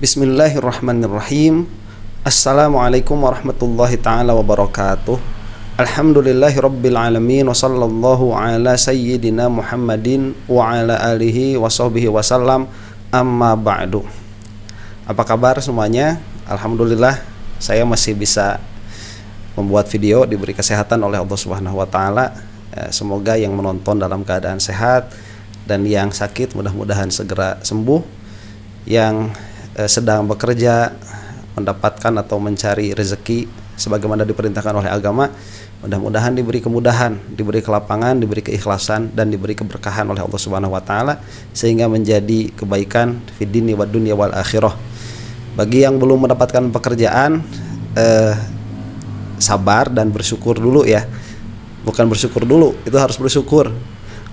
Bismillahirrahmanirrahim. Assalamualaikum warahmatullahi ta'ala wabarakatuh. Alhamdulillahi rabbil alamin. Wa sallallahu ala sayyidina Muhammadin wa ala alihi wa sahbihi wasallam. Amma ba'du. Apa kabar semuanya? Alhamdulillah saya masih bisa membuat video, diberi kesehatan oleh Allah Subhanahu wa taala. Semoga yang menonton dalam keadaan sehat dan yang sakit mudah-mudahan segera sembuh. Yang sedang bekerja mendapatkan atau mencari rezeki sebagaimana diperintahkan oleh agama, mudah-mudahan diberi kemudahan, diberi kelapangan, diberi keikhlasan dan diberi keberkahan oleh Allah Subhanahu wa taala sehingga menjadi kebaikan fid dini wad dunya wal akhirah. Bagi yang belum mendapatkan pekerjaan, sabar dan bersyukur dulu ya. Bukan bersyukur dulu, itu harus bersyukur.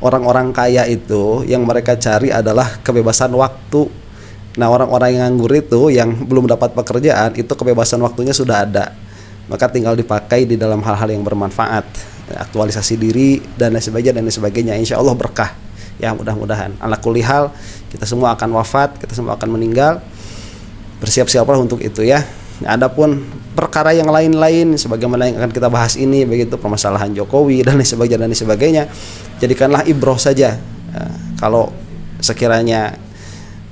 Orang-orang kaya itu yang mereka cari adalah kebebasan waktu. Nah, orang-orang yang nganggur itu yang belum dapat pekerjaan itu kebebasan waktunya sudah ada, maka tinggal dipakai di dalam hal-hal yang bermanfaat, aktualisasi diri dan lain sebagainya. Insya Allah berkah ya, mudah-mudahan. Ala kulli hal, kita semua akan wafat, kita semua akan meninggal, bersiap-siaplah untuk itu ya. Adapun perkara yang lain-lain sebagaimana yang akan kita bahas ini, begitu permasalahan Jokowi dan lain sebagainya, jadikanlah ibroh saja. Kalau sekiranya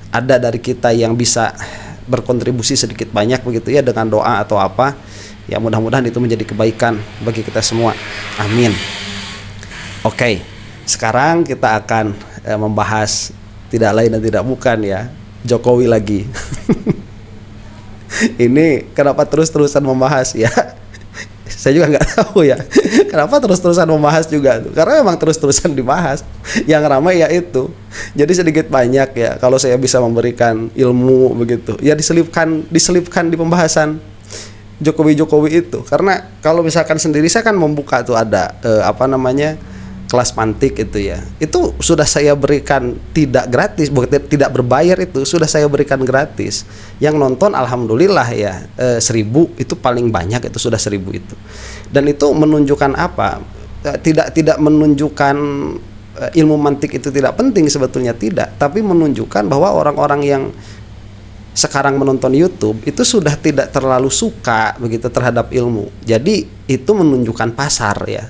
ada dari kita yang bisa berkontribusi sedikit banyak begitu ya dengan doa atau apa, ya mudah-mudahan itu menjadi kebaikan bagi kita semua. Amin. Oke, sekarang kita akan membahas tidak lain dan tidak bukan ya, Jokowi lagi. Ini kenapa terus-terusan membahas ya? Saya juga nggak tahu ya kenapa terus-terusan membahas juga tuh. Karena memang terus-terusan dibahas. Yang ramai ya itu. Jadi sedikit banyak ya kalau saya bisa memberikan ilmu begitu ya, diselipkan di pembahasan Jokowi itu. Karena kalau misalkan sendiri saya kan membuka tuh ada kelas mantik itu ya, itu sudah saya berikan tidak gratis, bukan tidak berbayar, itu sudah saya berikan gratis. Yang nonton alhamdulillah ya 1000 itu paling banyak, itu sudah 1000 itu. Dan itu menunjukkan apa? Tidak menunjukkan ilmu mantik itu tidak penting, sebetulnya tidak, tapi menunjukkan bahwa orang-orang yang sekarang menonton YouTube itu sudah tidak terlalu suka begitu terhadap ilmu. Jadi itu menunjukkan pasar ya.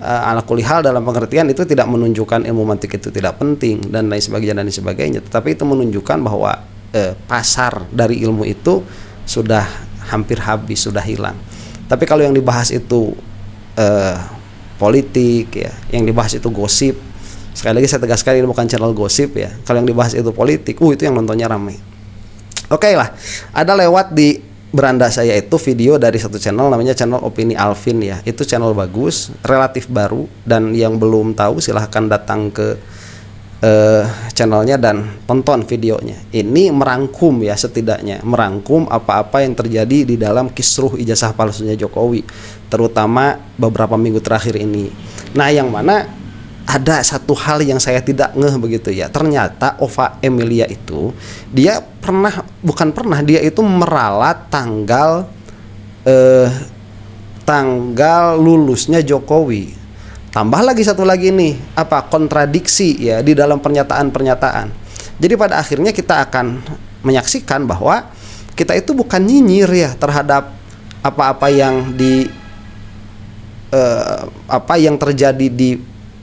Ala kulli hal dalam pengertian itu tidak menunjukkan ilmu mantik itu tidak penting dan lain sebagainya, tetapi itu menunjukkan bahwa pasar dari ilmu itu sudah hampir habis, sudah hilang. Tapi kalau yang dibahas itu politik ya, yang dibahas itu gosip, sekali lagi saya tegaskan ini bukan channel gosip ya. Kalau yang dibahas itu politik, itu yang nontonnya ramai. Oke lah, ada lewat di beranda saya itu video dari satu channel namanya channel Opini Alvin ya. Itu channel bagus, relatif baru, dan yang belum tahu silahkan datang ke channelnya dan tonton videonya. Ini merangkum ya, setidaknya merangkum apa-apa yang terjadi di dalam kisruh ijazah palsunya Jokowi, terutama beberapa minggu terakhir ini. Nah, yang mana ada satu hal yang saya tidak ngeh begitu ya. Ternyata Ova Emilia itu dia dia itu meralat tanggal lulusnya Jokowi. Tambah lagi satu lagi nih, kontradiksi ya di dalam pernyataan-pernyataan. Jadi pada akhirnya kita akan menyaksikan bahwa kita itu bukan nyinyir ya terhadap apa-apa yang yang terjadi di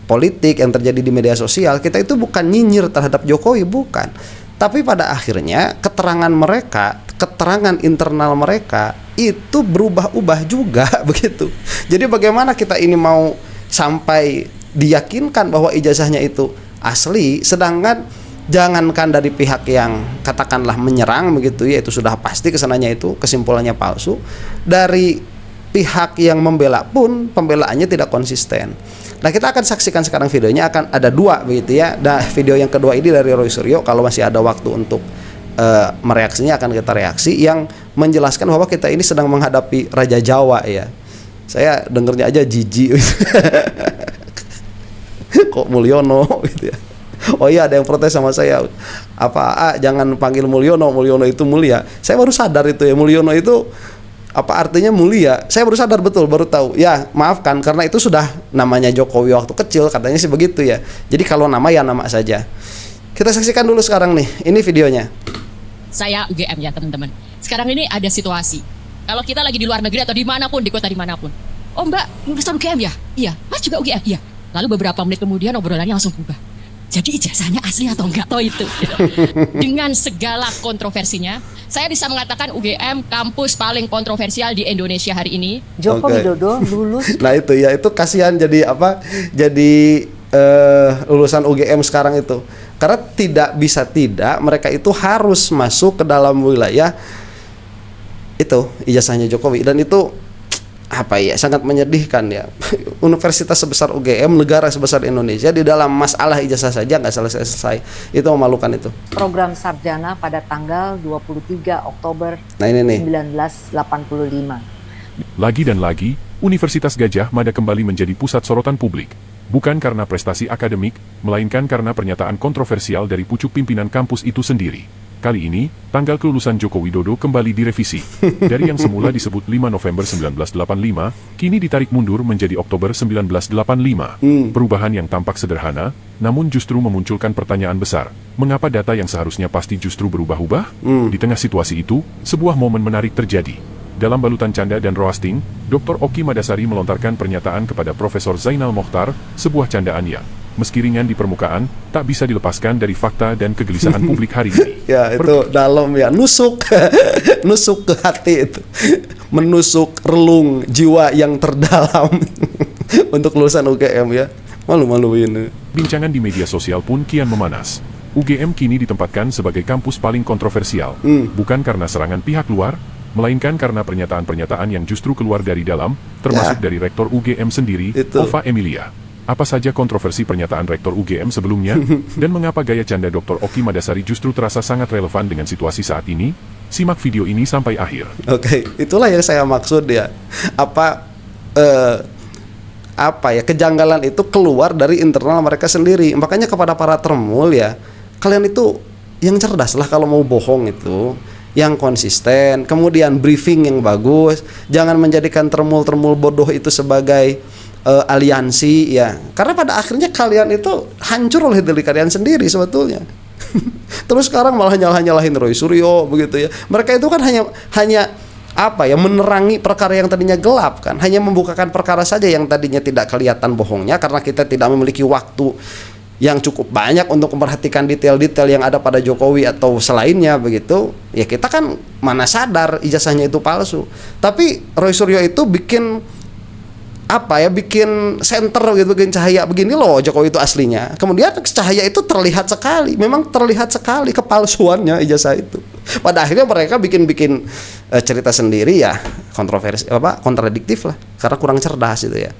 politik, yang terjadi di media sosial. Kita itu bukan nyinyir terhadap Jokowi, bukan. Tapi pada akhirnya keterangan internal mereka itu berubah-ubah juga begitu. Jadi bagaimana kita ini mau sampai diyakinkan bahwa ijazahnya itu asli, sedangkan jangankan dari pihak yang katakanlah menyerang begitu ya, itu sudah pasti kesananya itu kesimpulannya palsu. Dari pihak yang membela pun pembelaannya tidak konsisten. Nah, kita akan saksikan sekarang videonya, akan ada 2 begitu ya. Nah, video yang kedua ini dari Roy Suryo, kalau masih ada waktu untuk mereaksinya akan kita reaksi, yang menjelaskan bahwa kita ini sedang menghadapi Raja Jawa ya. Saya dengernya aja jijik. Kok Mulyono gitu ya. Oh iya, ada yang protes sama saya. Jangan panggil Mulyono itu mulia. Saya baru sadar itu ya, Mulyono itu apa artinya mulia. Saya baru sadar, betul, baru tahu. Ya, maafkan karena itu sudah namanya Jokowi waktu kecil, katanya sih begitu ya. Jadi kalau nama ya nama saja. Kita saksikan dulu sekarang nih. Ini videonya. Saya UGM ya teman-teman. Sekarang ini ada situasi. Kalau kita lagi di luar negeri atau dimanapun, di kota dimanapun. Oh Mbak, lulusan UGM ya? Iya. Mas juga UGM? Iya. Lalu beberapa menit kemudian obrolannya langsung berubah. Jadi ijazahnya asli atau enggak toh itu gitu. Dengan segala kontroversinya, saya bisa mengatakan UGM kampus paling kontroversial di Indonesia hari ini. Joko Widodo lulus. Nah itu ya, itu kasihan jadi apa? Jadi lulusan UGM sekarang itu. Karena tidak bisa tidak, mereka itu harus masuk ke dalam wilayah itu ijazahnya Jokowi, dan itu apa ya, sangat menyedihkan ya. Universitas sebesar UGM, negara sebesar Indonesia, di dalam masalah ijazah saja nggak selesai-selesai. Itu memalukan itu. Program sarjana pada tanggal 23 Oktober Nah ini nih. 1985. Lagi dan lagi, Universitas Gadjah Mada kembali menjadi pusat sorotan publik. Bukan karena prestasi akademik, melainkan karena pernyataan kontroversial dari pucuk pimpinan kampus itu sendiri. Kali ini, tanggal kelulusan Joko Widodo kembali direvisi. Dari yang semula disebut 5 November 1985, kini ditarik mundur menjadi Oktober 1985. Perubahan yang tampak sederhana, namun justru memunculkan pertanyaan besar. Mengapa data yang seharusnya pasti justru berubah-ubah? Di tengah situasi itu, sebuah momen menarik terjadi. Dalam balutan canda dan roasting, Dr. Oki Madasari melontarkan pernyataan kepada Profesor Zainal Mokhtar, sebuah candaan yang, meski ringan di permukaan, tak bisa dilepaskan dari fakta dan kegelisahan publik hari ini. Ya itu dalam ya, nusuk nusuk ke hati itu, menusuk relung jiwa yang terdalam untuk lulusan UGM ya, malu-maluin. Bincangan di media sosial pun kian memanas. UGM kini ditempatkan sebagai kampus paling kontroversial, bukan karena serangan pihak luar, melainkan karena pernyataan-pernyataan yang justru keluar dari dalam, termasuk dari Rektor UGM sendiri, Ova Emilia. Apa saja kontroversi pernyataan Rektor UGM sebelumnya, dan mengapa gaya canda Dr. Oki Madasari justru terasa sangat relevan dengan situasi saat ini? Simak video ini sampai akhir. Oke, itulah yang saya maksud ya. Apa ya, kejanggalan itu keluar dari internal mereka sendiri. Makanya kepada para termul ya, kalian itu yang cerdas lah kalau mau bohong itu, yang konsisten, kemudian briefing yang bagus, jangan menjadikan termul-termul bodoh itu sebagai aliansi ya, karena pada akhirnya kalian itu hancur oleh diri kalian sendiri sebetulnya. Terus sekarang malah nyalahin Roy Suryo begitu ya. Mereka itu kan hanya apa ya, menerangi perkara yang tadinya gelap kan, hanya membukakan perkara saja yang tadinya tidak kelihatan bohongnya, karena kita tidak memiliki waktu yang cukup banyak untuk memperhatikan detail-detail yang ada pada Jokowi atau selainnya begitu. Ya kita kan mana sadar ijazahnya itu palsu. Tapi Roy Suryo itu bikin apa ya, bikin center gitu, bikin cahaya begini loh Jokowi itu aslinya. Kemudian cahaya itu terlihat sekali, memang terlihat sekali kepalsuannya ijazah itu. Pada akhirnya mereka bikin cerita sendiri ya, kontroversi apa, kontradiktif lah, karena kurang cerdas itu ya.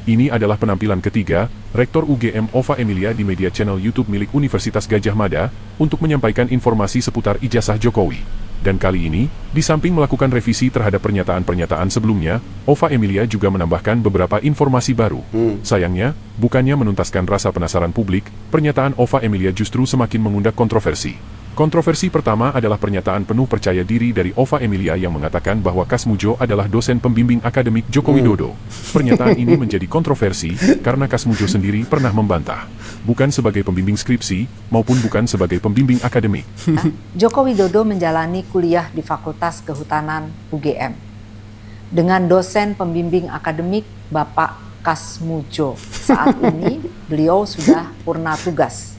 Ini adalah penampilan ketiga Rektor UGM Ova Emilia di media channel YouTube milik Universitas Gadjah Mada untuk menyampaikan informasi seputar ijazah Jokowi. Dan kali ini, di samping melakukan revisi terhadap pernyataan-pernyataan sebelumnya, Ova Emilia juga menambahkan beberapa informasi baru. Sayangnya, bukannya menuntaskan rasa penasaran publik, pernyataan Ova Emilia justru semakin mengundang kontroversi. Kontroversi pertama adalah pernyataan penuh percaya diri dari Ova Emilia yang mengatakan bahwa Kasmujo adalah dosen pembimbing akademik Joko Widodo. Pernyataan ini menjadi kontroversi karena Kasmujo sendiri pernah membantah, bukan sebagai pembimbing skripsi maupun bukan sebagai pembimbing akademik. Joko Widodo menjalani kuliah di Fakultas Kehutanan UGM dengan dosen pembimbing akademik Bapak Kasmujo. Saat ini beliau sudah purna tugas,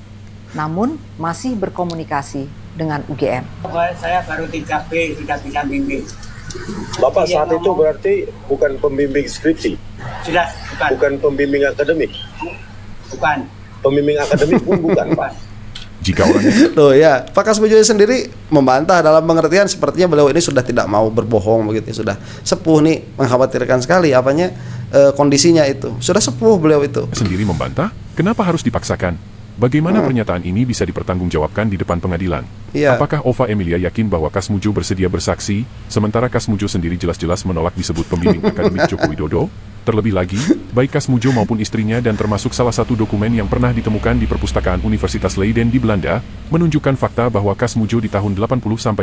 namun masih berkomunikasi dengan UGM. Saya baru 3B, sudah bisa bimbing. Bapak saat itu berarti bukan pembimbing skripsi? Sudah, bukan. Bukan pembimbing akademik? Bukan. Pembimbing akademik pun bukan, Pak? Jika orangnya... Loh ya, Pak Kasmujo sendiri membantah dalam pengertian sepertinya beliau ini sudah tidak mau berbohong begitu, sudah sepuh nih, mengkhawatirkan sekali apanya kondisinya itu. Sudah sepuh beliau itu. Sendiri membantah, kenapa harus dipaksakan? Bagaimana pernyataan ini bisa dipertanggungjawabkan di depan pengadilan? Iya. Apakah Ova Emilia yakin bahwa Kasmujo bersedia bersaksi, sementara Kasmujo sendiri jelas-jelas menolak disebut pembimbing akademik Joko Widodo? Terlebih lagi, baik Kasmujo maupun istrinya dan termasuk salah satu dokumen yang pernah ditemukan di perpustakaan Universitas Leiden di Belanda, menunjukkan fakta bahwa Kasmujo di tahun 80-85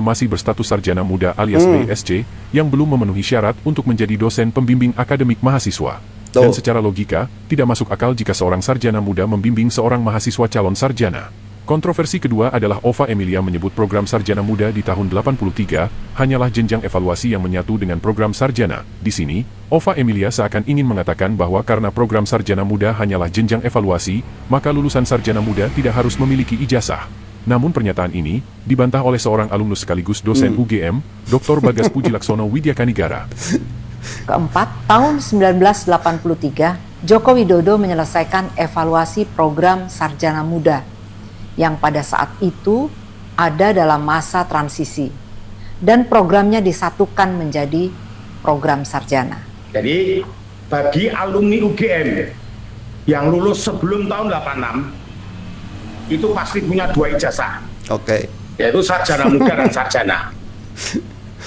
masih berstatus sarjana muda alias BSc, yang belum memenuhi syarat untuk menjadi dosen pembimbing akademik mahasiswa. Dan Tuh. secara logika, tidak masuk akal jika seorang sarjana muda membimbing seorang mahasiswa calon sarjana. Kontroversi kedua adalah Ova Emilia menyebut program sarjana muda di tahun 83 hanyalah jenjang evaluasi yang menyatu dengan program sarjana. Di sini, Ova Emilia seakan ingin mengatakan bahwa karena program sarjana muda hanyalah jenjang evaluasi, maka lulusan sarjana muda tidak harus memiliki ijazah. Namun pernyataan ini dibantah oleh seorang alumnus sekaligus dosen UGM, Dr. Bagas Pujilaksono Widyakanigara. Keempat, tahun 1983, Joko Widodo menyelesaikan evaluasi program sarjana muda yang pada saat itu ada dalam masa transisi dan programnya disatukan menjadi program sarjana. Jadi bagi alumni UGM yang lulus sebelum tahun 86 itu pasti punya 2 ijazah, Oke. yaitu sarjana muda dan sarjana.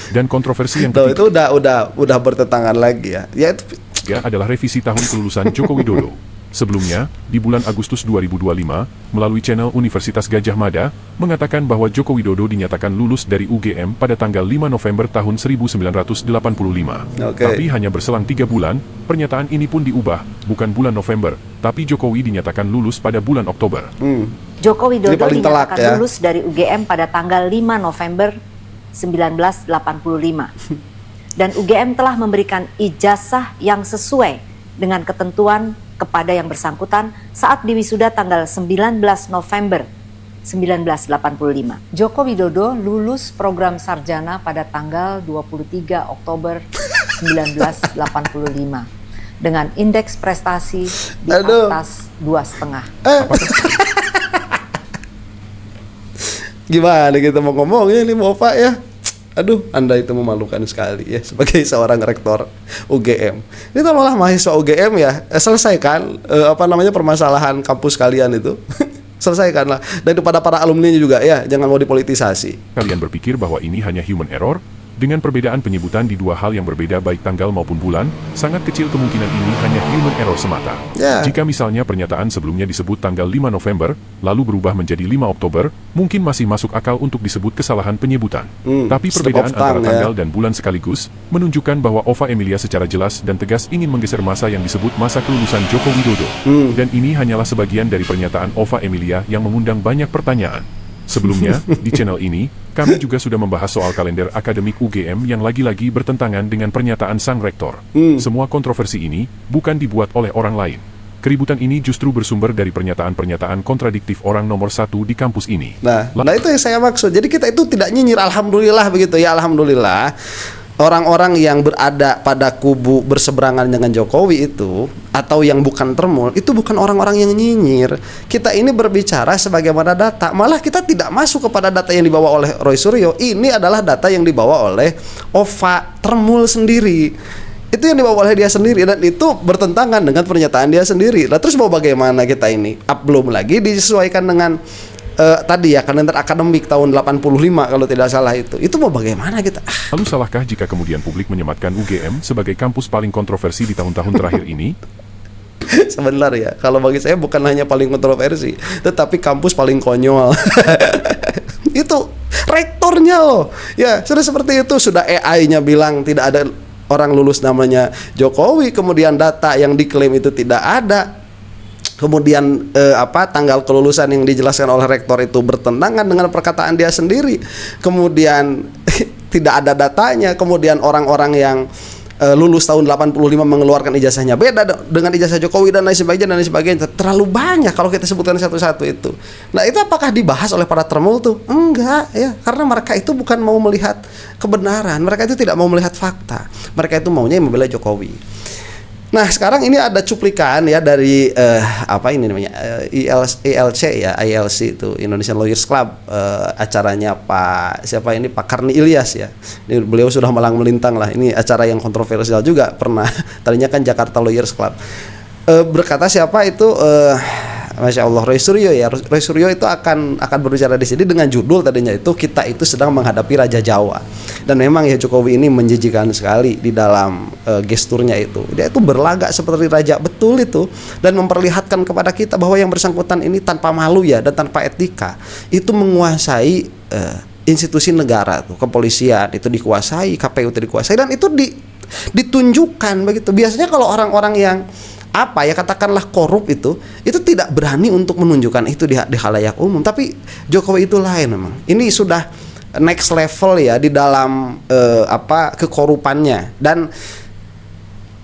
Dan kontroversi yang Tuh, ketiga itu udah bertentangan lagi ya. Ya itu adalah revisi tahun kelulusan Joko Widodo. Sebelumnya, di bulan Agustus 2025, melalui channel Universitas Gadjah Mada, mengatakan bahwa Joko Widodo dinyatakan lulus dari UGM pada tanggal 5 November tahun 1985. Oke. Tapi hanya berselang 3 bulan, pernyataan ini pun diubah, bukan bulan November, tapi Jokowi dinyatakan lulus pada bulan Oktober. Joko Widodo Ini paling telak, dinyatakan ya. lulus dari UGM pada tanggal 5 November 1985. Dan UGM telah memberikan ijazah yang sesuai dengan ketentuan kepada yang bersangkutan saat diwisuda tanggal 19 November 1985. Joko Widodo lulus program sarjana pada tanggal 23 Oktober 1985 dengan indeks prestasi di Aduh. atas 2,5. gimana kita mau ngomongnya nih Bapak ya? Aduh, Anda itu memalukan sekali ya sebagai seorang rektor UGM. Ini tolonglah mahasiswa UGM ya, selesaikan permasalahan kampus kalian itu. Selesaikanlah. Dan kepada para alumninya juga ya, jangan mau dipolitisasi. Kalian berpikir bahwa ini hanya human error? Dengan perbedaan penyebutan di 2 hal yang berbeda baik tanggal maupun bulan, sangat kecil kemungkinan ini hanya human error semata. Ya. Jika misalnya pernyataan sebelumnya disebut tanggal 5 November, lalu berubah menjadi 5 Oktober, mungkin masih masuk akal untuk disebut kesalahan penyebutan. Tapi slip perbedaan of tongue, antara tanggal ya. dan bulan sekaligus, menunjukkan bahwa Ova Emilia secara jelas dan tegas ingin menggeser masa yang disebut masa kelulusan Joko Widodo. Dan ini hanyalah sebagian dari pernyataan Ova Emilia yang mengundang banyak pertanyaan. Sebelumnya, di channel ini, kami juga sudah membahas soal kalender akademik UGM yang lagi-lagi bertentangan dengan pernyataan sang rektor. Semua kontroversi ini bukan dibuat oleh orang lain. Keributan ini justru bersumber dari pernyataan-pernyataan kontradiktif orang nomor 1 di kampus ini. Nah itu yang saya maksud. Jadi kita itu tidak nyinyir, alhamdulillah begitu ya, alhamdulillah. Orang-orang yang berada pada kubu berseberangan dengan Jokowi itu, atau yang bukan termul, itu bukan orang-orang yang nyinyir. Kita ini berbicara sebagaimana data. Malah kita tidak masuk kepada data yang dibawa oleh Roy Suryo. Ini adalah data yang dibawa oleh Ova Termul sendiri. Itu yang dibawa oleh dia sendiri, dan itu bertentangan dengan pernyataan dia sendiri. Nah terus mau bagaimana kita ini? Belum lagi disesuaikan dengan tadi ya kalender akademik tahun 85 kalau tidak salah itu mau bagaimana kita? Lalu salahkah jika kemudian publik menyematkan UGM sebagai kampus paling kontroversi di tahun-tahun terakhir ini? Sebenarnya kalau bagi saya bukan hanya paling kontroversi, tetapi kampus paling konyol. Itu rektornya loh. Ya sudah seperti itu, sudah AI-nya bilang tidak ada orang lulus namanya Jokowi, kemudian data yang diklaim itu tidak ada. Kemudian tanggal kelulusan yang dijelaskan oleh rektor itu bertentangan dengan perkataan dia sendiri. Kemudian tidak ada datanya. Kemudian orang-orang yang lulus tahun 85 mengeluarkan ijazahnya beda dengan ijazah Jokowi dan lain sebagainya. Terlalu banyak kalau kita sebutkan satu-satu itu. Nah, itu apakah dibahas oleh para termul tuh? Enggak ya, karena mereka itu bukan mau melihat kebenaran. Mereka itu tidak mau melihat fakta. Mereka itu maunya membela Jokowi. Nah sekarang ini ada cuplikan ya dari ILC ya, ILC itu Indonesian Lawyers Club, acaranya Pak Karni Ilyas ya. Ini beliau sudah malang melintang lah. Ini acara yang kontroversial juga pernah. Tadinya kan Jakarta Lawyers Club. Berkata siapa itu? Masya Allah, Roy Suryo ya. Roy Suryo itu akan berbicara di sini dengan judul tadinya itu kita itu sedang menghadapi Raja Jawa. Dan memang ya Jokowi ini menjijikan sekali di dalam gesturnya itu. Dia itu berlagak seperti raja betul itu, dan memperlihatkan kepada kita bahwa yang bersangkutan ini tanpa malu ya dan tanpa etika itu menguasai institusi negara tuh, kepolisian itu dikuasai, KPU itu dikuasai, dan itu ditunjukkan begitu. Biasanya kalau orang-orang yang apa ya katakanlah korup itu tidak berani untuk menunjukkan itu di khalayak umum. Tapi Jokowi itu lain memang. Ini sudah next level ya di dalam kekorupannya. Dan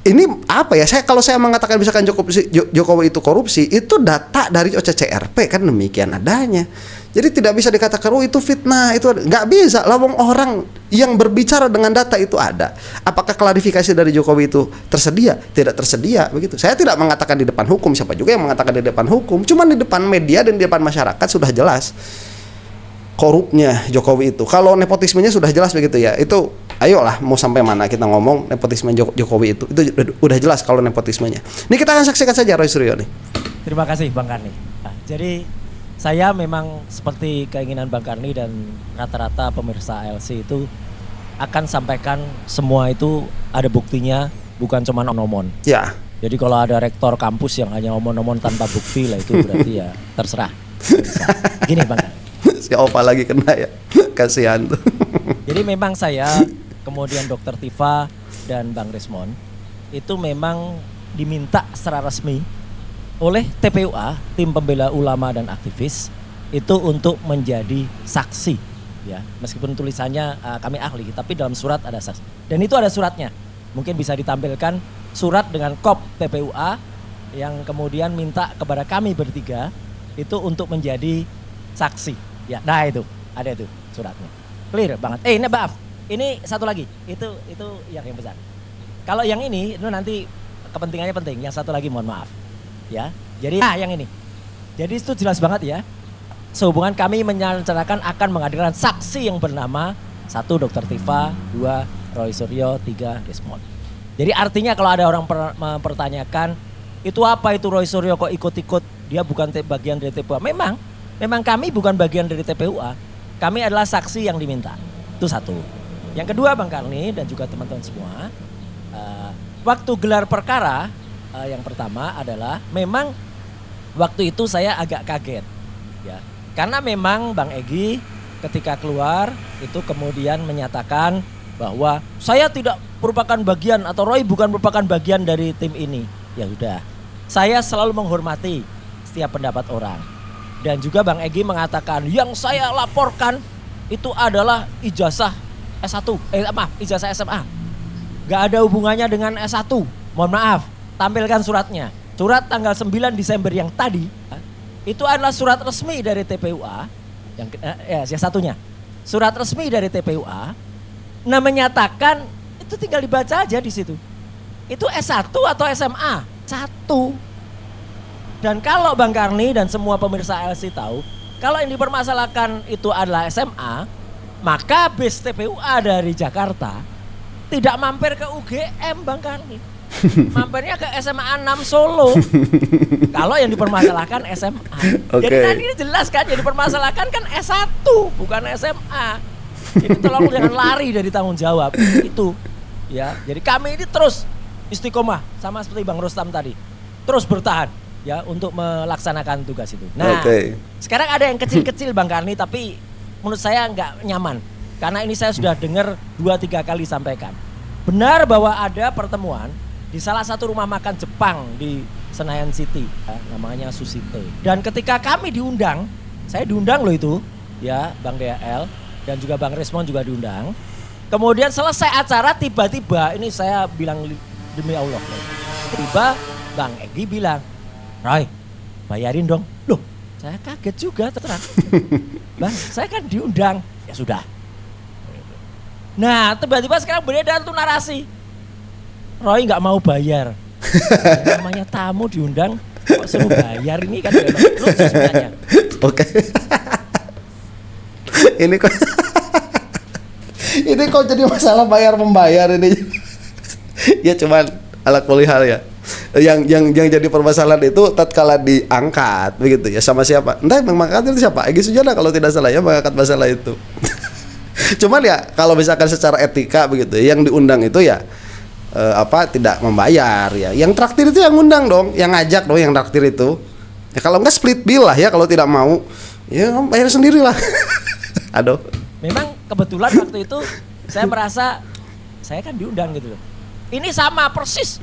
ini apa ya? Kalau saya mengatakan misalkan Jokowi itu korupsi, itu data dari OCCRP kan demikian adanya. Jadi tidak bisa dikatakan itu fitnah, itu nggak bisa. Lawang orang yang berbicara dengan data itu ada. Apakah klarifikasi dari Jokowi itu tersedia? Tidak tersedia, begitu. Saya tidak mengatakan di depan hukum, siapa juga yang mengatakan di depan hukum. Cuman di depan media dan di depan masyarakat sudah jelas korupnya Jokowi itu. Kalau nepotismenya sudah jelas begitu ya. Itu ayolah mau sampai mana kita ngomong nepotisme Jokowi itu udah jelas kalau nepotismenya. Ini kita akan saksikan saja Roy Suryo nih. Terima kasih Bang Karni. Nah, jadi saya memang seperti keinginan Bang Karni dan rata-rata pemirsa ALC itu akan sampaikan semua itu ada buktinya, bukan cuma omon-omon. Ya. Jadi kalau ada rektor kampus yang hanya omon-omon tanpa bukti lah itu berarti ya terserah. Gini Bang Karni. Si Opa lagi kena ya. Kasihan tuh. Jadi memang saya kemudian Dr. Tifa dan Bang Resmond itu memang diminta secara resmi oleh TPUA, tim pembela ulama dan aktivis, itu untuk menjadi saksi ya. Meskipun tulisannya kami ahli, tapi dalam surat ada saksi. Dan itu ada suratnya. Mungkin bisa ditampilkan surat dengan kop TPUA yang kemudian minta kepada kami bertiga itu untuk menjadi saksi. Ya, nah itu ada itu suratnya. Clear banget. Ini maaf. Ini satu lagi. Itu yang besar. Kalau yang ini itu nanti kepentingannya penting. Yang satu lagi mohon maaf. Ya. Jadi yang ini. Jadi itu jelas banget ya. Sehubungan kami merencanakan akan menghadirkan saksi yang bernama 1 Dr. Tifa, 2 Roy Suryo, 3 Resmond. Jadi artinya kalau ada orang mempertanyakan itu apa itu Roy Suryo kok ikut-ikut, dia bukan bagian dari TPUA. Memang kami bukan bagian dari TPUA. Kami adalah saksi yang diminta. Itu satu. Yang kedua Bang Karni dan juga teman-teman semua, waktu gelar perkara yang pertama adalah memang waktu itu saya agak kaget ya. Karena memang Bang Egy ketika keluar itu kemudian menyatakan bahwa saya tidak merupakan bagian atau Roy bukan merupakan bagian dari tim ini. Ya udah. Saya selalu menghormati setiap pendapat orang. Dan juga Bang Egy mengatakan yang saya laporkan itu adalah ijazah S1, ijazah SMA. Gak ada hubungannya dengan S1. Mohon maaf, tampilkan suratnya. Surat tanggal 9 Desember yang tadi, itu adalah surat resmi dari TPUA. Yang satunya. Surat resmi dari TPUA. Nah menyatakan, itu tinggal dibaca aja di situ. Itu S1 atau SMA? 1. Dan kalau Bang Karni dan semua pemirsa ALC tahu, kalau yang dipermasalahkan itu adalah SMA, maka bis TPUA dari Jakarta tidak mampir ke UGM Bang Karni. Mampirnya ke SMA 6 Solo. Kalau yang dipermasalahkan SMA. Okay. Jadi tadi jelas kan, yang dipermasalahkan kan S1 bukan SMA. Jadi tolong jangan lari dari tanggung jawab. Itu ya. Jadi kami ini terus istiqomah sama seperti Bang Rustam tadi. Terus bertahan ya untuk melaksanakan tugas itu. Nah, sekarang ada yang kecil-kecil Bang Karni tapi menurut saya nggak nyaman. Karena ini saya sudah dengar 2-3 kali sampaikan. Benar bahwa ada pertemuan di salah satu rumah makan Jepang di Senayan City, ya, namanya Susite. Dan ketika kami diundang, saya diundang loh itu, ya Bang DL dan juga Bang Resmond juga diundang. Kemudian selesai acara tiba-tiba, ini saya bilang demi Allah, tiba Bang Egy bilang, Roy, bayarin dong. Loh, saya kaget juga terang. Bang, saya kan diundang. Ya sudah. Nah, tiba-tiba sekarang beredar tuh narasi. Roy nggak mau bayar. Ya, namanya tamu diundang kok suruh bayar ini kan lucu sebenarnya. Oke. Ini kok ini kok jadi masalah bayar membayar ini. Ya cuman ala kulihal ya. Yang jadi permasalahan itu tatkala diangkat begitu ya sama siapa? Entah yang mengangkat itu siapa? Egy Sujana kalau tidak salah ya mengangkat masalah itu. Cuman ya kalau misalkan secara etika begitu yang diundang itu ya tidak membayar ya. Yang traktir itu yang undang dong, yang ngajak dong yang traktir itu. Ya kalau enggak split bill lah ya kalau tidak mau. Ya bayar sendirilah. Aduh. Memang kebetulan waktu itu saya merasa saya kan diundang gitu loh. Ini sama persis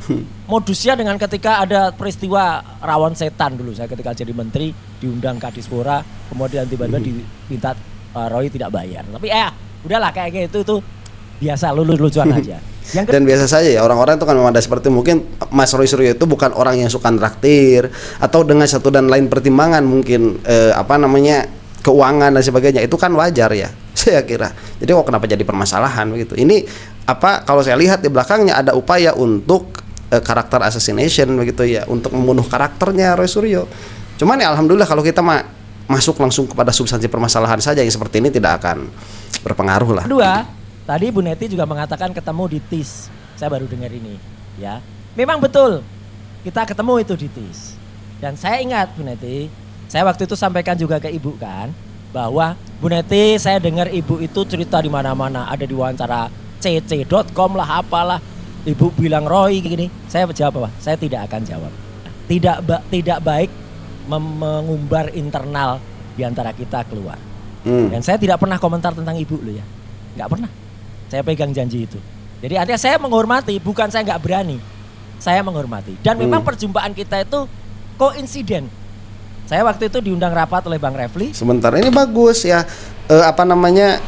modusnya dengan ketika ada peristiwa rawon setan dulu. Saya ketika jadi menteri diundang Kadispora, kemudian tiba-tiba diminta Roy tidak bayar. Tapi udahlah kayak gitu itu biasa lucu-lucuan aja. Dan biasa saja ya, orang-orang itu kan memang ada seperti mungkin Mas Roy Suryo itu bukan orang yang suka traktir atau dengan satu dan lain pertimbangan mungkin keuangan dan sebagainya, itu kan wajar ya saya kira. Jadi kok kenapa jadi permasalahan begitu? Ini kalau saya lihat di belakangnya ada upaya untuk karakter assassination begitu ya, untuk membunuh karakternya Roy Suryo. Cuman ya alhamdulillah kalau kita masuk langsung kepada substansi permasalahan saja yang seperti ini tidak akan berpengaruh lah. Kedua, tadi Bu Neti juga mengatakan ketemu di TIS. Saya baru dengar ini, ya. Memang betul. Kita ketemu itu di TIS. Dan saya ingat Bu Neti, saya waktu itu sampaikan juga ke Ibu kan, bahwa Bu Neti, saya dengar Ibu itu cerita di mana-mana, ada di wawancara cc.com lah apalah. Ibu bilang Roy gini. Saya jawab apa? Saya tidak akan jawab. Tidak baik mengumbar internal di antara kita keluar. Dan saya tidak pernah komentar tentang Ibu loh ya. Nggak pernah. Saya pegang janji itu. Jadi artinya saya menghormati, bukan saya nggak berani. Saya menghormati. Dan memang perjumpaan kita itu koinsiden. Saya waktu itu diundang rapat oleh Bang Refli. Sebentar, ini bagus ya.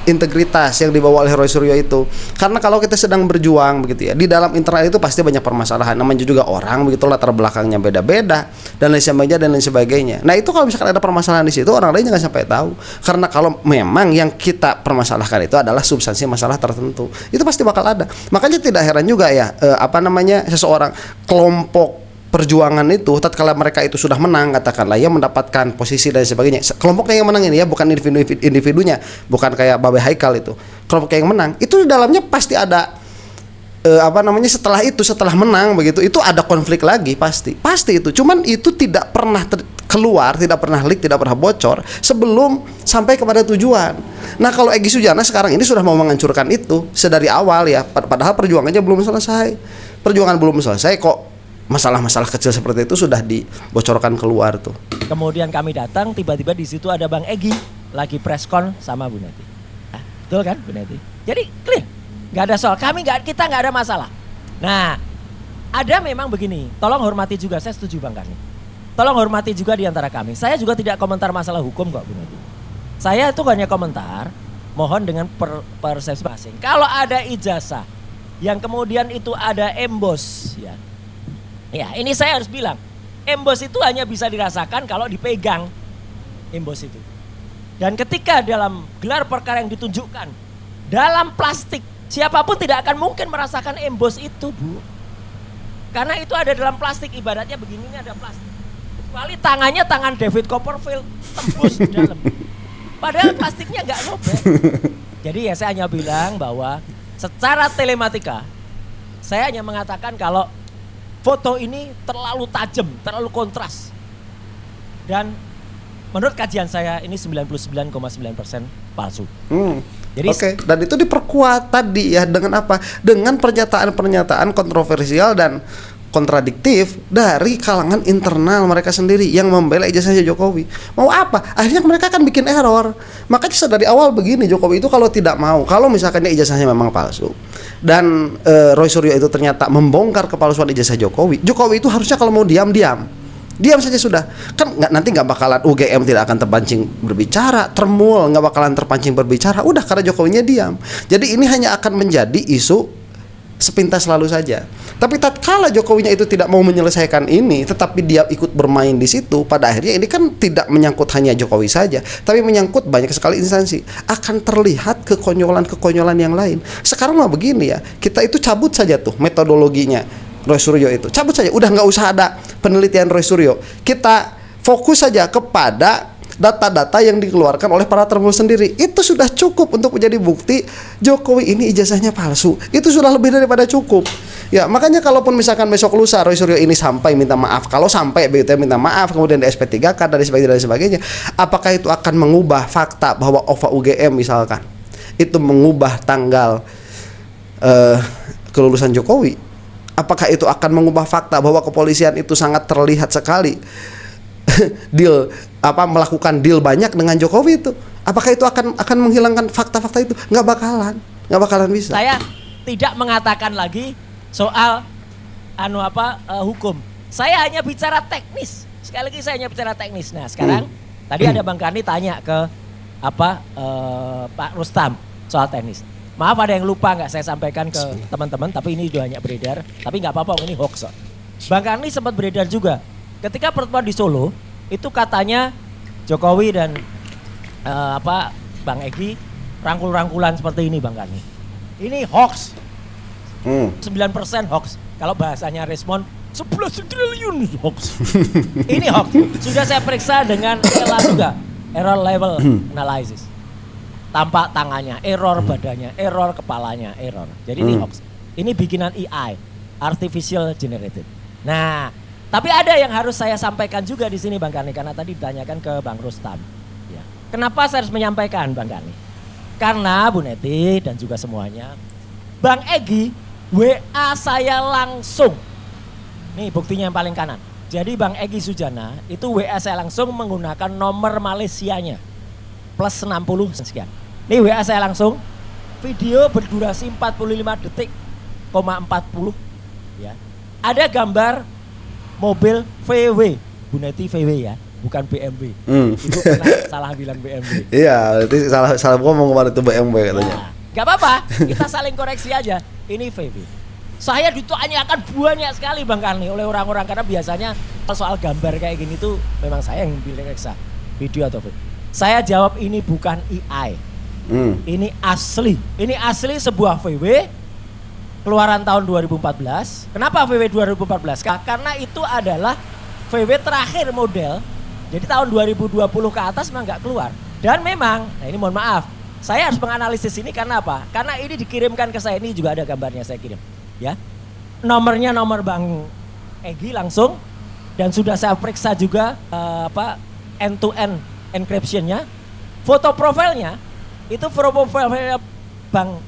Integritas yang dibawa oleh Roy Suryo itu. Karena kalau kita sedang berjuang begitu ya, di dalam internal itu pasti banyak permasalahan. Namanya juga orang begitu, latar belakangnya beda-beda dan lain sebagainya. Nah, itu kalau misalkan ada permasalahan di situ, orang lain jangan sampai tahu. Karena kalau memang yang kita permasalahkan itu adalah substansi masalah tertentu, itu pasti bakal ada. Makanya tidak heran juga ya, seseorang kelompok perjuangan itu tatkala mereka itu sudah menang, katakanlah ya, mendapatkan posisi dan sebagainya, kelompoknya yang menang ini ya, bukan individunya, bukan kayak Babe Haikal itu, kelompoknya yang menang itu di dalamnya pasti ada setelah menang begitu, itu ada konflik lagi pasti itu, cuman itu tidak pernah keluar, tidak pernah leak, tidak pernah bocor sebelum sampai kepada tujuan. Nah, kalau Egy Sujana sekarang ini sudah mau menghancurkan itu sedari awal ya, padahal perjuangannya belum selesai. Perjuangan belum selesai kok masalah-masalah kecil seperti itu sudah dibocorkan keluar tuh. Kemudian kami datang, tiba-tiba di situ ada Bang Egy lagi preskon sama Bu Neti. Betul kan Bu Neti? Jadi clear, nggak ada soal. Kita nggak ada masalah. Nah, ada memang begini. Tolong hormati juga. Saya setuju Bang Karni. Tolong hormati juga di antara kami. Saya juga tidak komentar masalah hukum kok Bu Neti. Saya itu hanya komentar, mohon dengan persepsi masing. Kalau ada ijazah yang kemudian itu ada embos ya. Ya, ini saya harus bilang, embos itu hanya bisa dirasakan kalau dipegang embos itu. Dan ketika dalam gelar perkara yang ditunjukkan dalam plastik, siapapun tidak akan mungkin merasakan embos itu, Bu. Karena itu ada dalam plastik, ibaratnya begini ini ada plastik. Kecuali tangan David Copperfield tembus di dalam. Padahal plastiknya nggak robek. Jadi ya saya hanya bilang bahwa secara telematika, saya hanya mengatakan kalau foto ini terlalu tajam, terlalu kontras. Dan menurut kajian saya ini 99,9% palsu. Jadi dan itu diperkuat tadi ya dengan apa? Dengan pernyataan-pernyataan kontroversial dan kontradiktif dari kalangan internal mereka sendiri yang membela ijazahnya Jokowi. Mau apa? Akhirnya mereka akan bikin error. Makanya dari awal begini, Jokowi itu kalau tidak mau, kalau misalkan ijazahnya memang palsu dan Roy Suryo itu ternyata membongkar kepalsuan ijazah Jokowi itu harusnya kalau mau diam saja sudah. Kan nanti nggak bakalan UGM tidak akan terpancing berbicara, Termul nggak bakalan terpancing berbicara. Udah, karena Jokowinya diam. Jadi ini hanya akan menjadi isu sepintas lalu saja. Tapi tatkala Jokowinya itu tidak mau menyelesaikan ini, tetapi dia ikut bermain di situ, pada akhirnya ini kan tidak menyangkut hanya Jokowi saja, tapi menyangkut banyak sekali instansi. Akan terlihat kekonyolan yang lain. Sekarang mah begini ya, kita itu cabut saja tuh metodologinya Roy Suryo itu. Cabut saja, udah nggak usah ada penelitian Roy Suryo. Kita fokus saja kepada data-data yang dikeluarkan oleh para Termul sendiri. Itu sudah cukup untuk menjadi bukti Jokowi ini ijazahnya palsu. Itu sudah lebih daripada cukup. Ya, makanya kalaupun misalkan besok lusa Roy Suryo ini sampai minta maaf, kalau sampai begitu minta maaf kemudian di SP3K dan sebagainya, apakah itu akan mengubah fakta bahwa OVA UGM misalkan itu mengubah tanggal kelulusan Jokowi? Apakah itu akan mengubah fakta bahwa kepolisian itu sangat terlihat sekali melakukan deal banyak dengan Jokowi itu? Apakah itu akan menghilangkan fakta-fakta itu? Nggak bakalan bisa. Saya tidak mengatakan lagi soal hukum. Saya hanya bicara teknis. Sekali lagi saya hanya bicara teknis. Nah, sekarang tadi ada Bang Karni tanya ke Pak Rustam soal teknis. Maaf ada yang lupa nggak saya sampaikan ke teman-teman, tapi ini sudah banyak beredar. Tapi nggak apa-apa, ini hoax. Bang Karni sempat beredar juga. Ketika pertemuan di Solo, itu katanya Jokowi dan Bang Egy rangkul-rangkulan seperti ini, Bang Karni. Ini hoax. 9% hoax. Kalau bahasanya Respon 11 triliun hoax. Ini hoax. Sudah saya periksa dengan ELA juga, error level analysis. Tampak tangannya, error badannya, error kepalanya, error. Jadi ini hoax. Ini bikinan AI, artificial generated. Nah, tapi ada yang harus saya sampaikan juga di sini Bang Karni, karena tadi ditanyakan ke Bang Rustam. Ya. Kenapa saya harus menyampaikan Bang Karni? Karena Bu Neti dan juga semuanya, Bang Egy WA saya langsung. Nih buktinya yang paling kanan. Jadi Bang Egy Sujana itu WA saya langsung menggunakan nomor Malaysianya. Plus 60 sekian. Nih WA saya langsung. Video berdurasi 45 detik, 40 ya. Ada gambar mobil VW, Bu Neti VW ya, bukan BMW. Itu pernah salah bilang BMW. Iya, berarti salah ngomong kemarin itu BMW katanya. Nah, gak apa-apa, kita saling koreksi aja. Ini VW. Saya ditanyakan banyak sekali Bang Karni oleh orang-orang, karena biasanya soal gambar kayak gini tuh memang saya yang bilang reksa video atau video. Saya jawab ini bukan AI. Ini asli. Ini asli sebuah VW keluaran tahun 2014. Kenapa VW 2014? Karena itu adalah VW terakhir model. Jadi tahun 2020 ke atas memang nggak keluar. Dan memang, nah ini mohon maaf, saya harus menganalisis ini karena apa? Karena ini dikirimkan ke saya, ini juga ada gambarnya saya kirim. Ya, nomornya nomor Bang Egy langsung, dan sudah saya periksa juga end-to-end encryption-nya. Foto profilnya itu profilnya Bang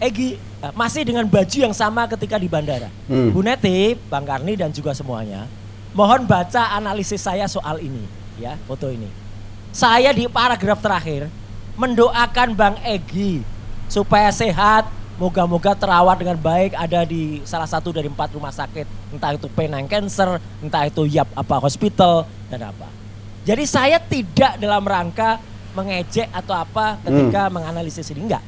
Egy masih dengan baju yang sama ketika di bandara. Bu Neti, Bang Karni dan juga semuanya, mohon baca analisis saya soal ini, ya, foto ini. Saya di paragraf terakhir mendoakan Bang Egy supaya sehat, moga-moga terawat dengan baik, ada di salah satu dari 4 rumah sakit, entah itu Penang Cancer, entah itu Yap Hospital dan apa. Jadi saya tidak dalam rangka mengejek atau apa ketika menganalisis ini, enggak.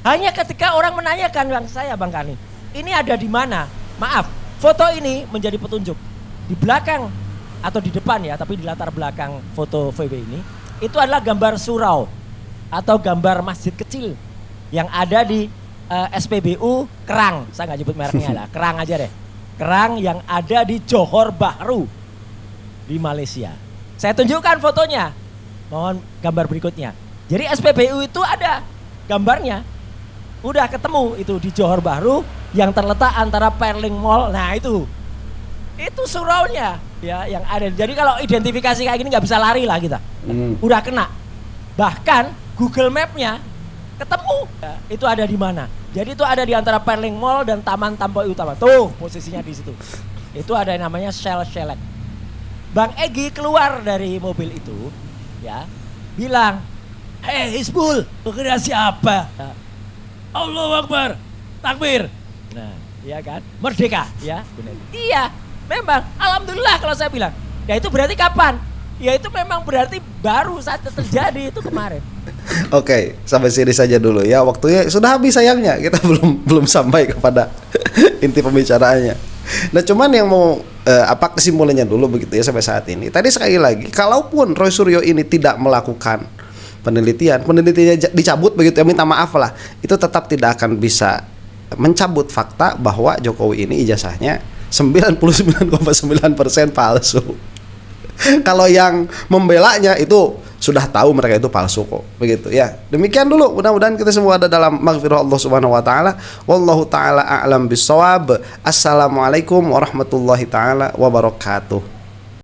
Hanya ketika orang menanyakan Bang Karni, ini ada di mana? Maaf, foto ini menjadi petunjuk. Di belakang atau di depan ya, tapi di latar belakang foto VW ini, itu adalah gambar surau atau gambar masjid kecil yang ada di SPBU Kerang. Saya nggak nyebut mereknya lah, Kerang aja deh. Kerang yang ada di Johor Bahru di Malaysia. Saya tunjukkan fotonya. Mohon gambar berikutnya. Jadi SPBU itu ada gambarnya. Udah ketemu itu di Johor Bahru yang terletak antara Perling Mall. Nah itu suraunya ya yang ada. Jadi kalau identifikasi kayak gini nggak bisa lari lah kita. Udah kena. Bahkan Google Map-nya ketemu. Ya, itu ada di mana? Jadi itu ada di antara Perling Mall dan Taman Tampai Utama. Tuh posisinya di situ. Itu ada yang namanya Shell Shelet. Bang Egy keluar dari mobil itu, ya, bilang, Hizbul, kira siapa? Allahu Akbar, takbir. Nah, iya kan? Merdeka, ya. Benar. Iya, memang. Alhamdulillah kalau saya bilang. Ya itu berarti kapan? Ya itu memang berarti baru saat terjadi itu kemarin. Oke, sampai sini saja dulu ya. Waktunya sudah habis sayangnya. Kita belum sampai kepada inti pembicaraannya. Nah, cuman yang mau kesimpulannya dulu begitu ya sampai saat ini. Tadi sekali lagi, kalaupun Roy Suryo ini tidak melakukan penelitiannya dicabut begitu ya, minta maaf lah, itu tetap tidak akan bisa mencabut fakta bahwa Jokowi ini ijazahnya 99,9% palsu. Kalau yang membelanya itu sudah tahu mereka itu palsu kok, begitu ya. Demikian dulu, mudah-mudahan kita semua ada dalam maghfirah Allah Subhanahu wa taala. Wallahu taala a'lam bissawab. Assalamualaikum warahmatullahi taala wabarakatuh.